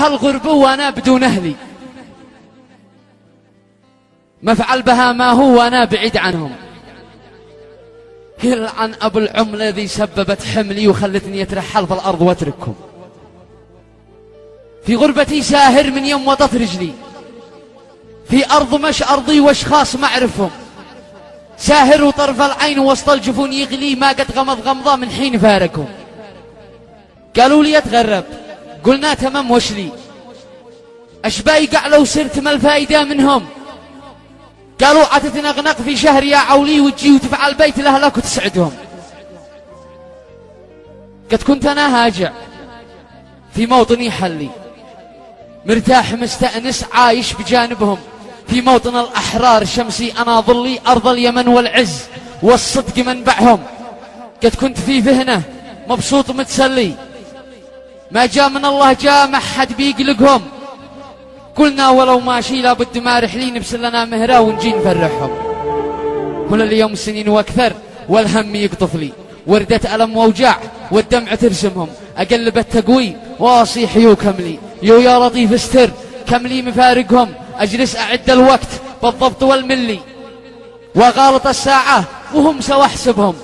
هالغربة وانا بدون اهلي، مفعل بها ما هو وانا بعيد عنهم. يلعن ابو العملة ذي سببت حملي وخلتني اترحل في الارض واترككم. في غربتي ساهر من يوم وضت رجلي، في ارض مش ارضي واشخاص ما اعرفهم، ساهر وطرف العين وسط الجفون يغلي، ما قد غمض غمضة من حين فاركهم. قالوا لي اتغرب، قلنا تمام وشلي، اشباي قعلوا صرت ما الفايدة منهم. قالوا عتتنغنق في شهر يا عولي وتجي وتفعل بيت لأهلك وتسعدهم. قد كنت أنا هاجع في موطني حلي، مرتاح مستأنس عايش بجانبهم، في موطن الأحرار شمسي أنا ظلي، أرض اليمن والعز والصدق منبعهم. قد كنت في فهنة مبسوط متسلي، ما جاء من الله جاء ما حد بيقلقهم. قلنا ولو ماشي لابد ما رحلين نبسل لنا مهرة ونجي نفرحهم. كل اليوم سنين واكثر والهم يقطف لي، وردة ألم ووجاع والدمع ترسمهم. اقلب التقويم واصيح يو كملي، يو يا لطيف استر كملي مفارقهم. اجلس اعد الوقت بالضبط والملي، وغالط الساعة وهم سوا احسبهم.